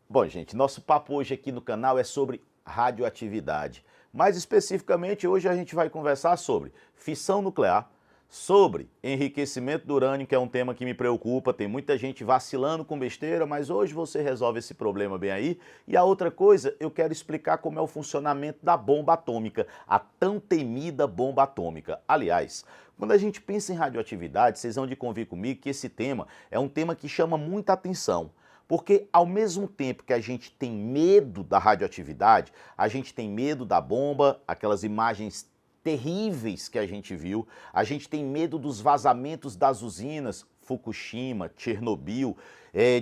Bom, gente, nosso papo hoje aqui no canal é sobre radioatividade. Mais especificamente, hoje a gente vai conversar sobre fissão nuclear, sobre enriquecimento do urânio, que é um tema que me preocupa, tem muita gente vacilando com besteira, mas hoje você resolve esse problema bem aí. E a outra coisa, eu quero explicar como é o funcionamento da bomba atômica, a tão temida bomba atômica. Aliás, quando a gente pensa em radioatividade, vocês vão de convir comigo que esse tema é um tema que chama muita atenção. Porque ao mesmo tempo que a gente tem medo da radioatividade, a gente tem medo da bomba, aquelas imagens terríveis que a gente viu, a gente tem medo dos vazamentos das usinas, Fukushima, Chernobyl,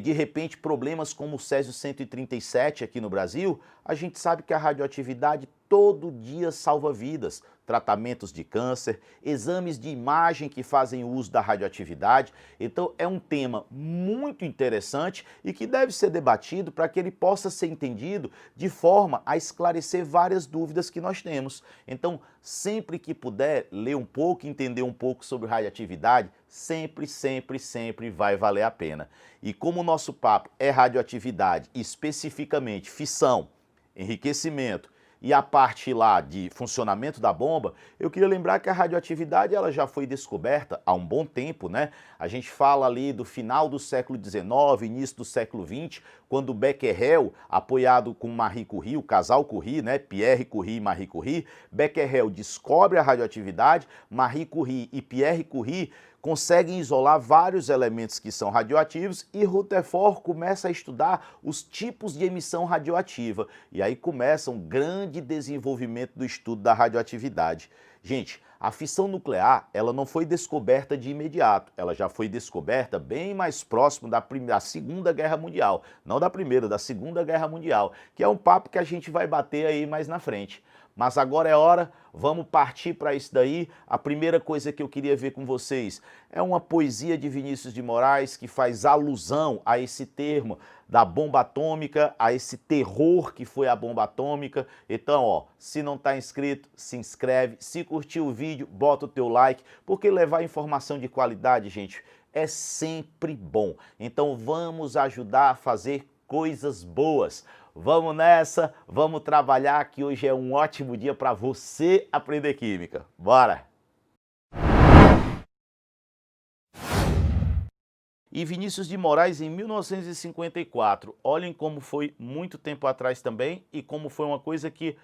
de repente problemas como o Césio 137 aqui no Brasil, a gente sabe que a radioatividade todo dia salva vidas, tratamentos de câncer, exames de imagem que fazem uso da radioatividade. Então é um tema muito interessante e que deve ser debatido para que ele possa ser entendido de forma a esclarecer várias dúvidas que nós temos. Então, sempre que puder ler um pouco, entender um pouco sobre radioatividade, sempre vai valer a pena. E como o nosso papo é radioatividade, especificamente fissão, enriquecimento e a parte lá de funcionamento da bomba, eu queria lembrar que a radioatividade ela já foi descoberta há um bom tempo, né? A gente fala ali do final do século XIX, início do século XX, quando Becquerel, apoiado com Marie Curie, o casal Curie, né? Pierre Curie e Marie Curie, Becquerel descobre a radioatividade, Marie Curie e Pierre Curie conseguem isolar vários elementos que são radioativos e Rutherford começa a estudar os tipos de emissão radioativa. E aí começa um grande desenvolvimento do estudo da radioatividade. Gente, a fissão nuclear, ela não foi descoberta de imediato, ela já foi descoberta bem mais próximo da Segunda Guerra Mundial, não da Primeira, da Segunda Guerra Mundial, que é um papo que a gente vai bater aí mais na frente. Mas agora é hora, vamos partir para isso daí. A primeira coisa que eu queria ver com vocês é uma poesia de Vinícius de Moraes que faz alusão a esse termo da bomba atômica, a esse terror que foi a bomba atômica. Então, ó, se não está inscrito, se inscreve. Se curtiu o vídeo, bota o teu like, porque levar informação de qualidade, gente, é sempre bom. Então vamos ajudar a fazer coisas boas. Vamos nessa, vamos trabalhar que hoje é um ótimo dia para você aprender química. Bora! E Vinícius de Moraes em 1954, olhem como foi muito tempo atrás também e como foi uma coisa que,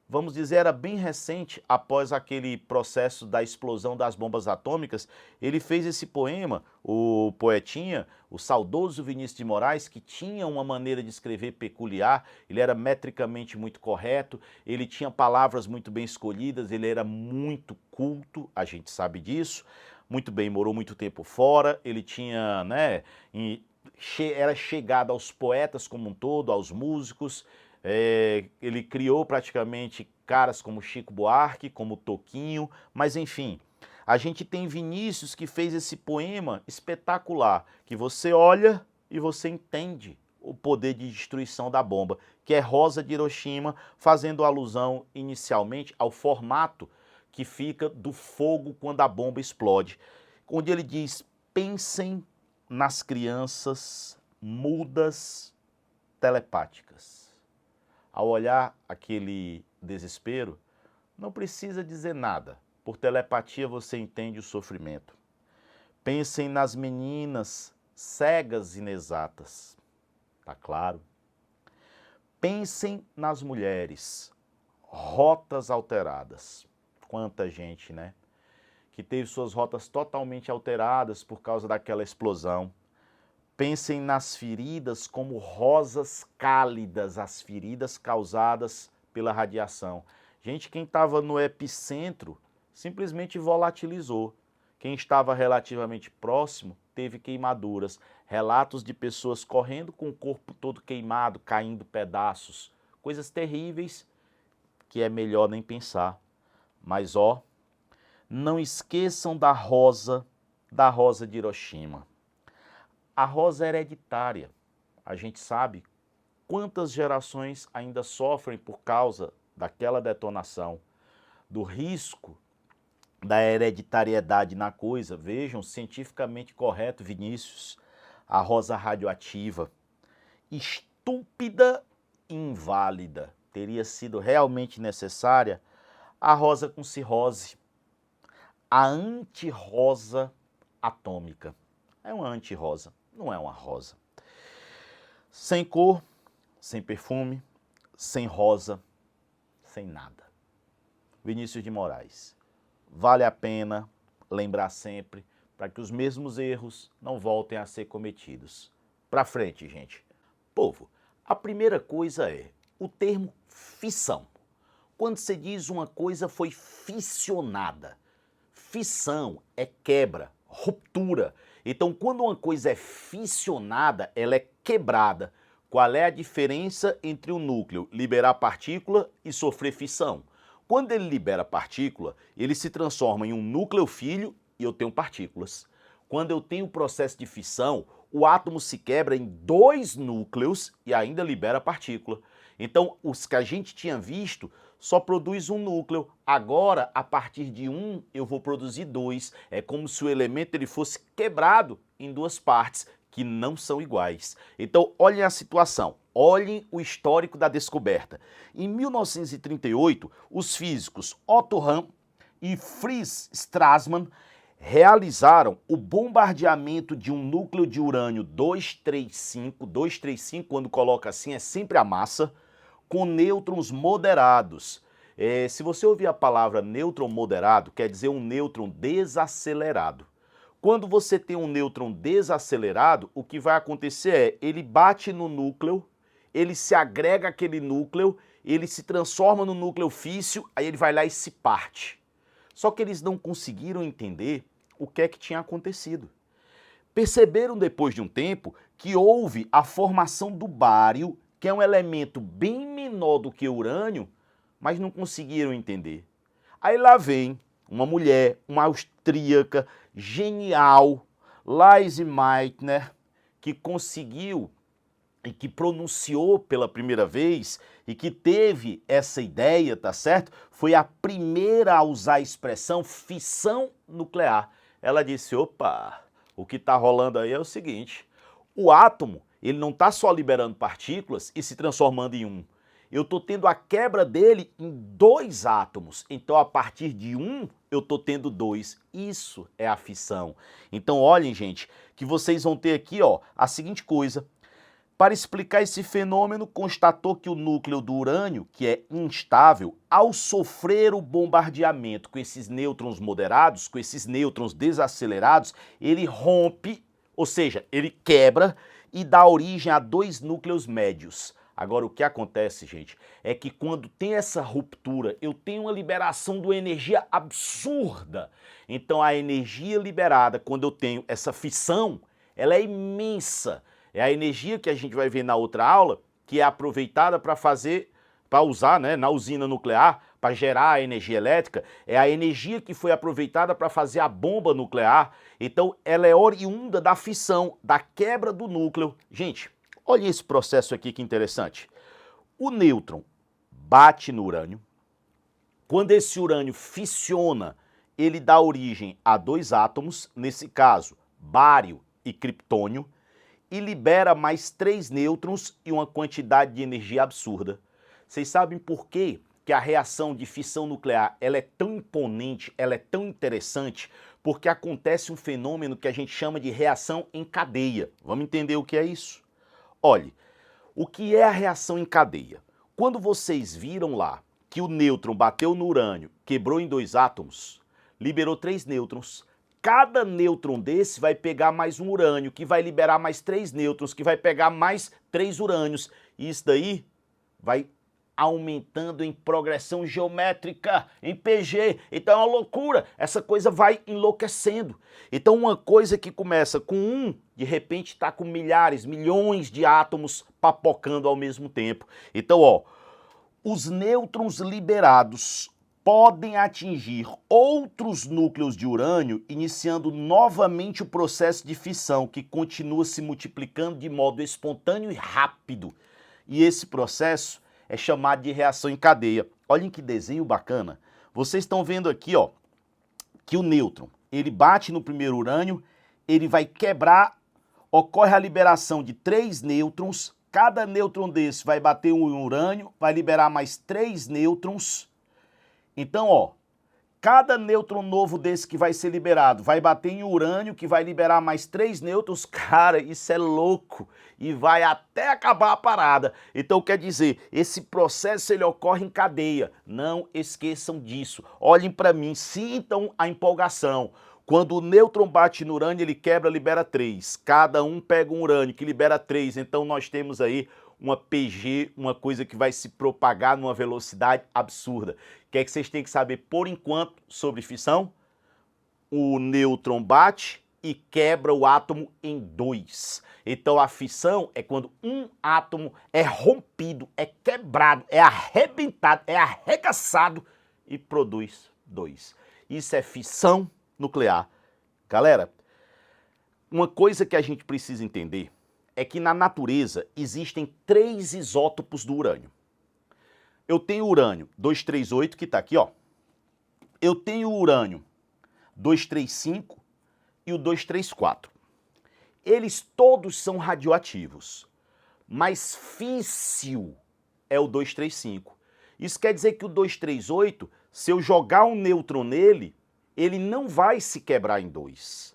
vamos dizer, era bem recente após aquele processo da explosão das bombas atômicas. Ele fez esse poema, o poetinha, o saudoso Vinícius de Moraes, que tinha uma maneira de escrever peculiar, ele era metricamente muito correto, ele tinha palavras muito bem escolhidas, ele era muito culto, a gente sabe disso, muito bem, morou muito tempo fora, ele tinha, né, era chegado aos poetas como um todo, aos músicos. Ele criou praticamente caras como Chico Buarque, como Toquinho, mas enfim, a gente tem Vinícius que fez esse poema espetacular, que você olha e você entende o poder de destruição da bomba, que é Rosa de Hiroshima, fazendo alusão inicialmente ao formato que fica do fogo quando a bomba explode, onde ele diz: pensem nas crianças mudas telepáticas. Ao olhar aquele desespero, não precisa dizer nada. Por telepatia você entende o sofrimento. Pensem nas meninas cegas e inexatas. Tá claro? Pensem nas mulheres, rotas alteradas. Quanta gente, né? Que teve suas rotas totalmente alteradas por causa daquela explosão. Pensem nas feridas como rosas cálidas, as feridas causadas pela radiação. Gente, quem estava no epicentro simplesmente volatilizou. Quem estava relativamente próximo teve queimaduras. Relatos de pessoas correndo com o corpo todo queimado, caindo pedaços. Coisas terríveis que é melhor nem pensar. Mas ó, não esqueçam da rosa de Hiroshima. A rosa hereditária, a gente sabe quantas gerações ainda sofrem por causa daquela detonação, do risco da hereditariedade na coisa. Vejam, cientificamente correto, Vinícius, a rosa radioativa, estúpida e inválida. Teria sido realmente necessária a rosa com cirrose, a antirrosa atômica. É uma antirrosa, não é uma rosa. Sem cor, sem perfume, sem rosa, sem nada. Vinícius de Moraes. Vale a pena lembrar sempre para que os mesmos erros não voltem a ser cometidos. Pra frente, gente. Povo, a primeira coisa é o termo fissão. Quando você diz uma coisa foi fissionada, fissão é quebra, ruptura. Então, quando uma coisa é fissionada, ela é quebrada. Qual é a diferença entre o núcleo liberar partícula e sofrer fissão? Quando ele libera partícula, ele se transforma em um núcleo filho e eu tenho partículas. Quando eu tenho o processo de fissão, o átomo se quebra em 2 núcleos e ainda libera partícula. Então, os que a gente tinha visto só produz um núcleo. Agora, a partir de 1, eu vou produzir 2. É como se o elemento ele fosse quebrado em 2 partes que não são iguais. Então, olhem a situação. Olhem o histórico da descoberta. Em 1938, os físicos Otto Hahn e Fritz Strassmann realizaram o bombardeamento de um núcleo de urânio 235, 235 quando coloca assim é sempre a massa, com nêutrons moderados. Se você ouvir a palavra nêutron moderado, quer dizer um nêutron desacelerado. Quando você tem um nêutron desacelerado, o que vai acontecer é, ele bate no núcleo, ele se agrega àquele núcleo, ele se transforma no núcleo físsil, aí ele vai lá e se parte. Só que eles não conseguiram entender o que é que tinha acontecido. Perceberam depois de um tempo que houve a formação do bário, que é um elemento bem menor do que o urânio, mas não conseguiram entender. Aí lá vem uma mulher, uma austríaca, genial, Lise Meitner, que conseguiu e que pronunciou pela primeira vez e que teve essa ideia, tá certo? Foi a primeira a usar a expressão fissão nuclear. Ela disse, opa, o que está rolando aí é o seguinte, o átomo, ele não está só liberando partículas e se transformando em um. Eu estou tendo a quebra dele em 2 átomos. Então, a partir de 1, eu estou tendo 2. Isso é a fissão. Então, olhem, gente, que vocês vão ter aqui ó, a seguinte coisa. Para explicar esse fenômeno, constatou que o núcleo do urânio, que é instável, ao sofrer o bombardeamento com esses nêutrons moderados, com esses nêutrons desacelerados, ele rompe, ou seja, ele quebra e dá origem a 2 núcleos médios. Agora, o que acontece, gente, é que quando tem essa ruptura, eu tenho uma liberação de uma energia absurda. Então, a energia liberada, quando eu tenho essa fissão, ela é imensa. É a energia que a gente vai ver na outra aula, que é aproveitada para fazer, para usar, né, na usina nuclear, para gerar a energia elétrica. É a energia que foi aproveitada para fazer a bomba nuclear. Então, ela é oriunda da fissão, da quebra do núcleo. Gente, olha esse processo aqui que interessante. O nêutron bate no urânio. Quando esse urânio fissiona, ele dá origem a 2 átomos, nesse caso, bário e criptônio, e libera mais 3 nêutrons e uma quantidade de energia absurda. Vocês sabem por quê que a reação de fissão nuclear ela é tão imponente, ela é tão interessante? Porque acontece um fenômeno que a gente chama de reação em cadeia. Vamos entender o que é isso? Olhe, o que é a reação em cadeia? Quando vocês viram lá que o nêutron bateu no urânio, quebrou em 2 átomos, liberou 3 nêutrons, cada nêutron desse vai pegar mais um urânio, que vai liberar mais 3 nêutrons, que vai pegar mais 3 urânios. E isso daí vai aumentando em progressão geométrica, em PG. Então é uma loucura, essa coisa vai enlouquecendo. Então uma coisa que começa com 1, de repente está com milhares, milhões de átomos papocando ao mesmo tempo. Então, ó, os nêutrons liberados podem atingir outros núcleos de urânio, iniciando novamente o processo de fissão, que continua se multiplicando de modo espontâneo e rápido. E esse processo é chamado de reação em cadeia. Olhem que desenho bacana. Vocês estão vendo aqui, ó, que o nêutron, ele bate no primeiro urânio, ele vai quebrar, ocorre a liberação de 3 nêutrons, Cada nêutron desse vai bater um urânio, vai liberar mais 3 nêutrons. Então, ó, cada nêutron novo desse que vai ser liberado vai bater em urânio, que vai liberar mais 3 nêutrons. Cara, isso é louco. E vai até acabar a parada. Então, quer dizer, esse processo ele ocorre em cadeia. Não esqueçam disso. Olhem para mim, sintam a empolgação. Quando o nêutron bate no urânio, ele quebra, libera 3. Cada um pega um urânio que libera 3. Então, nós temos aí uma PG, uma coisa que vai se propagar numa velocidade absurda. O que é que vocês têm que saber por enquanto sobre fissão? O nêutron bate e quebra o átomo em 2. Então a fissão é quando um átomo é rompido, é quebrado, é arrebentado, é arregaçado e produz 2. Isso é fissão nuclear. Galera, uma coisa que a gente precisa entender é que na natureza existem 3 isótopos do urânio. Eu tenho o urânio 238, que está aqui, ó. Eu tenho o urânio 235 e o 234. Eles todos são radioativos, mas físsil é o 235. Isso quer dizer que o 238, se eu jogar um nêutron nele, ele não vai se quebrar em 2.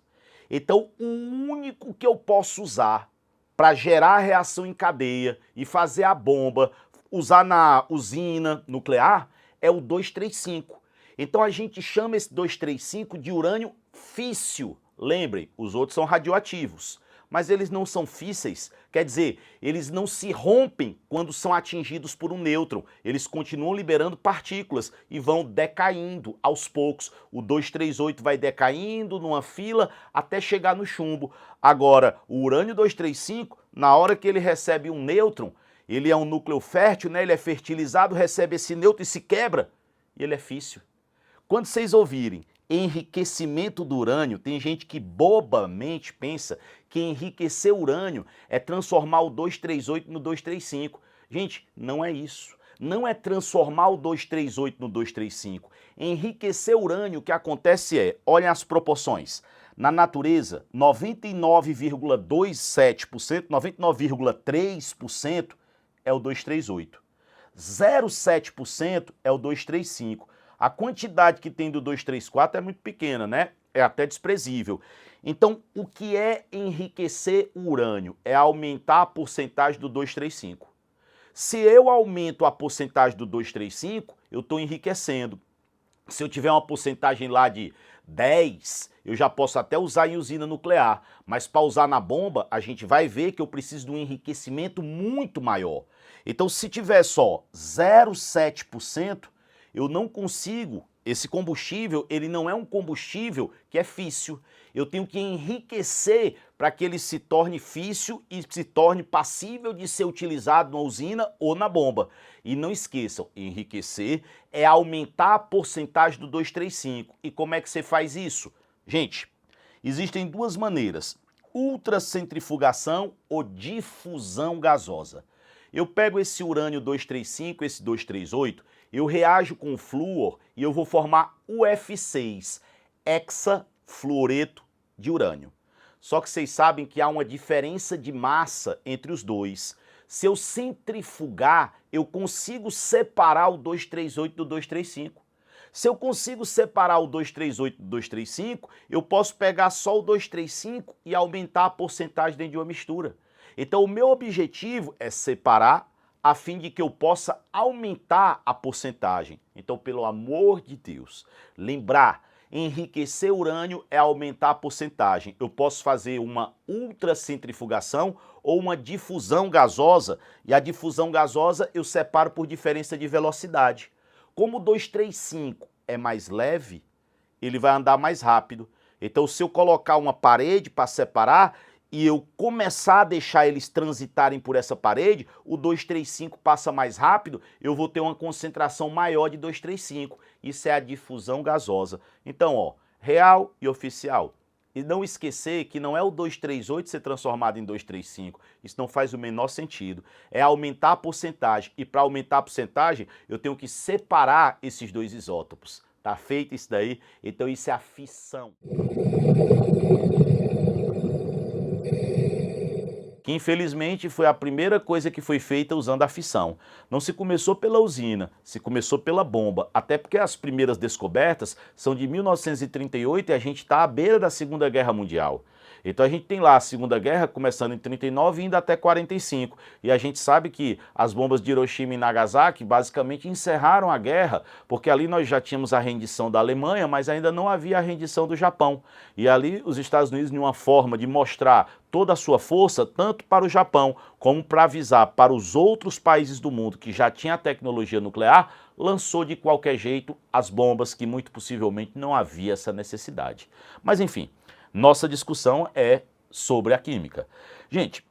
Então, o único que eu posso usar para gerar a reação em cadeia e fazer a bomba, usar na usina nuclear, é o 235. Então a gente chama esse 235 de urânio físsil. Lembrem, os outros são radioativos, mas eles não são físseis, quer dizer, eles não se rompem quando são atingidos por um nêutron, eles continuam liberando partículas e vão decaindo aos poucos. O 238 vai decaindo numa fila até chegar no chumbo. Agora, o urânio 235, na hora que ele recebe um nêutron, ele é um núcleo fértil, né? Ele é fertilizado, recebe esse nêutron e se quebra, e ele é físsil. Quando vocês ouvirem enriquecimento do urânio, tem gente que bobamente pensa que enriquecer urânio é transformar o 238 no 235. Gente, não é isso. Não é transformar o 238 no 235. Enriquecer urânio, o que acontece é, olhem as proporções. Na natureza, 99,27%, 99,3% é o 238. 0,7% é o 235. A quantidade que tem do 234 é muito pequena, né? É até desprezível. Então, o que é enriquecer o urânio? É aumentar a porcentagem do 235. Se eu aumento a porcentagem do 235, eu estou enriquecendo. Se eu tiver uma porcentagem lá de 10, eu já posso até usar em usina nuclear. Mas para usar na bomba, a gente vai ver que eu preciso de um enriquecimento muito maior. Então, se tiver só 0,7%, eu não consigo, esse combustível, ele não é um combustível que é físsil. Eu tenho que enriquecer para que ele se torne físsil e se torne passível de ser utilizado na usina ou na bomba. E não esqueçam, enriquecer é aumentar a porcentagem do 235. E como é que você faz isso? Gente, existem 2 maneiras, ultracentrifugação ou difusão gasosa. Eu pego esse urânio 235, esse 238, eu reajo com o flúor e eu vou formar UF6, hexafluoreto de urânio. Só que vocês sabem que há uma diferença de massa entre os dois. Se eu centrifugar, eu consigo separar o 238 do 235. Se eu consigo separar o 238 do 235, eu posso pegar só o 235 e aumentar a porcentagem dentro de uma mistura. Então o meu objetivo é separar a fim de que eu possa aumentar a porcentagem. Então, pelo amor de Deus, lembrar, enriquecer urânio é aumentar a porcentagem. Eu posso fazer uma ultracentrifugação ou uma difusão gasosa, e a difusão gasosa eu separo por diferença de velocidade. Como o 235 é mais leve, ele vai andar mais rápido. Então, se eu colocar uma parede para separar, e eu começar a deixar eles transitarem por essa parede, o 235 passa mais rápido, eu vou ter uma concentração maior de 235. Isso é a difusão gasosa. Então, ó, real e oficial. E não esquecer que não é o 238 ser transformado em 235. Isso não faz o menor sentido. É aumentar a porcentagem. E para aumentar a porcentagem, eu tenho que separar esses 2 isótopos. Tá feito isso daí? Então isso é a fissão. que infelizmente foi a primeira coisa que foi feita usando a fissão. Não se começou pela usina, se começou pela bomba, até porque as primeiras descobertas são de 1938 e a gente está à beira da Segunda Guerra Mundial. Então a gente tem lá a Segunda Guerra começando em 39 e indo até 45. E a gente sabe que as bombas de Hiroshima e Nagasaki basicamente encerraram a guerra, porque ali nós já tínhamos a rendição da Alemanha, mas ainda não havia a rendição do Japão. E ali os Estados Unidos, em uma forma de mostrar toda a sua força, tanto para o Japão como para avisar para os outros países do mundo que já tinha a tecnologia nuclear, lançou de qualquer jeito as bombas que muito possivelmente não havia essa necessidade. Mas enfim, nossa discussão é sobre a química. Gente,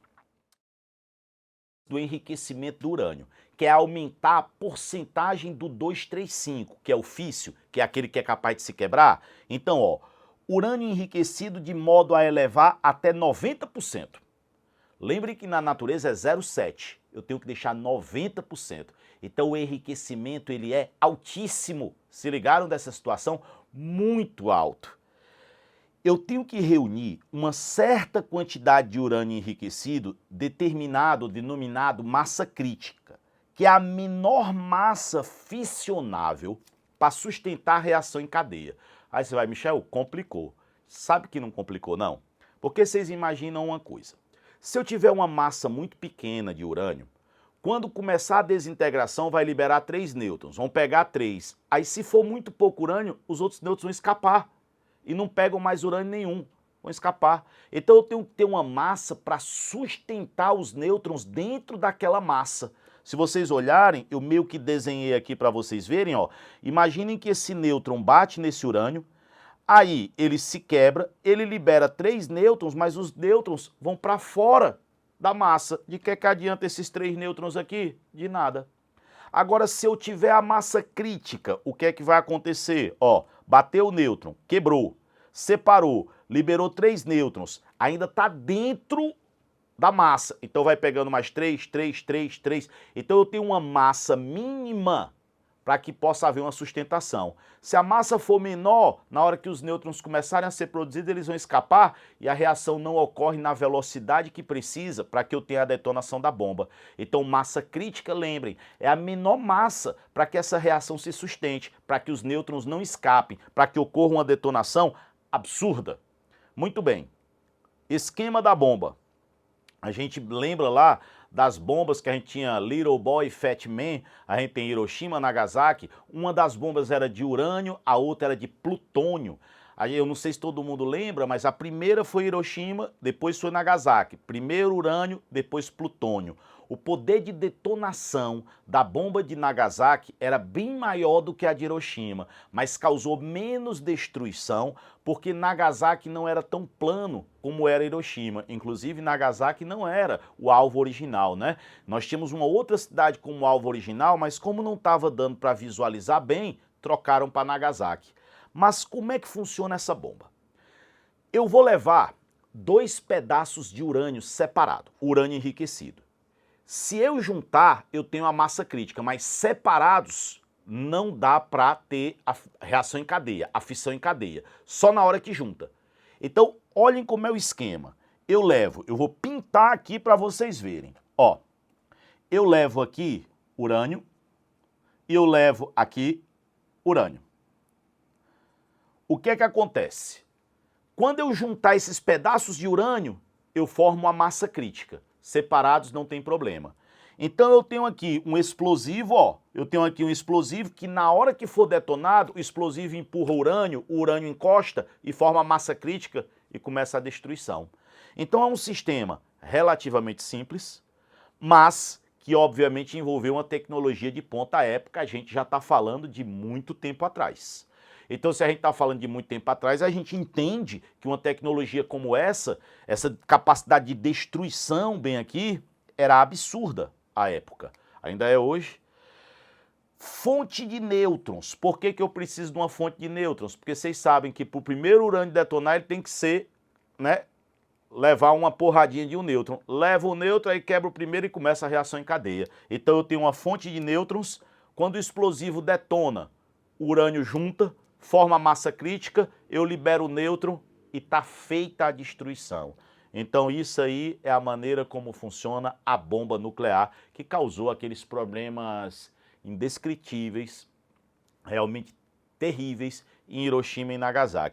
do enriquecimento do urânio, que é aumentar a porcentagem do 235, que é o físsil, que é aquele que é capaz de se quebrar. Então, ó, urânio enriquecido de modo a elevar até 90%. Lembre que na natureza é 0,7. Eu tenho que deixar 90%. Então o enriquecimento ele é altíssimo. Se ligaram dessa situação? Muito alto. Eu tenho que reunir uma certa quantidade de urânio enriquecido determinado, denominado massa crítica, que é a menor massa fissionável para sustentar a reação em cadeia. Aí você vai, Michel, complicou. Sabe que não complicou, não? Porque vocês imaginam uma coisa. Se eu tiver uma massa muito pequena de urânio, quando começar a desintegração vai liberar 3 nêutrons, vão pegar 3. Aí se for muito pouco urânio, os outros nêutrons vão escapar. E não pegam mais urânio nenhum, vão escapar. Então eu tenho que ter uma massa para sustentar os nêutrons dentro daquela massa. Se vocês olharem, eu meio que desenhei aqui para vocês verem, ó. Imaginem que esse nêutron bate nesse urânio, aí ele se quebra, ele libera 3 nêutrons, mas os nêutrons vão para fora da massa. De que adianta esses 3 nêutrons aqui? De nada. Agora, se eu tiver a massa crítica, o que é que vai acontecer? Ó, bateu o nêutron, quebrou, separou, liberou 3 nêutrons, ainda está dentro da massa. Então vai pegando mais 3, 3, 3, 3. Então eu tenho uma massa mínima para que possa haver uma sustentação. Se a massa for menor, na hora que os nêutrons começarem a ser produzidos, eles vão escapar e a reação não ocorre na velocidade que precisa para que eu tenha a detonação da bomba. Então massa crítica, lembrem, é a menor massa para que essa reação se sustente, para que os nêutrons não escapem, para que ocorra uma detonação absurda. Muito bem, esquema da bomba. A gente lembra lá das bombas que a gente tinha Little Boy, Fat Man, a gente tem Hiroshima, Nagasaki. Uma das bombas era de urânio, a outra era de plutônio. Aí eu não sei se todo mundo lembra, mas a primeira foi Hiroshima, depois foi Nagasaki. Primeiro urânio, depois plutônio. O poder de detonação da bomba de Nagasaki era bem maior do que a de Hiroshima, mas causou menos destruição porque Nagasaki não era tão plano como era Hiroshima. Inclusive, Nagasaki não era o alvo original, né? Nós tínhamos uma outra cidade como alvo original, mas como não estava dando para visualizar bem, trocaram para Nagasaki. Mas como é que funciona essa bomba? Eu vou levar 2 pedaços de urânio separado, urânio enriquecido. Se eu juntar, eu tenho a massa crítica, mas separados não dá para ter a reação em cadeia, a fissão em cadeia, só na hora que junta. Então, olhem como é o esquema. Eu vou pintar aqui para vocês verem. Ó, eu levo aqui urânio e eu levo aqui urânio. O que é que acontece? Quando eu juntar esses pedaços de urânio, eu formo uma massa crítica. Separados não tem problema. Então eu tenho aqui um explosivo, ó. Eu tenho aqui um explosivo que na hora que for detonado, o explosivo empurra o urânio encosta e forma a massa crítica e começa a destruição. Então é um sistema relativamente simples, mas que obviamente envolveu uma tecnologia de ponta à época, a gente já está falando de muito tempo atrás. Então, se a gente está falando de muito tempo atrás, a gente entende que uma tecnologia como essa capacidade de destruição bem aqui, era absurda à época. Ainda é hoje. Fonte de nêutrons. Por que eu preciso de uma fonte de nêutrons? Porque vocês sabem que para o primeiro urânio detonar, ele tem que ser, né, levar uma porradinha de um nêutron. Leva o nêutron, aí quebra o primeiro e começa a reação em cadeia. Então eu tenho uma fonte de nêutrons. Quando o explosivo detona, o urânio junta, forma massa crítica, eu libero o nêutron e está feita a destruição. Então isso aí é a maneira como funciona a bomba nuclear que causou aqueles problemas indescritíveis, realmente terríveis em Hiroshima e Nagasaki.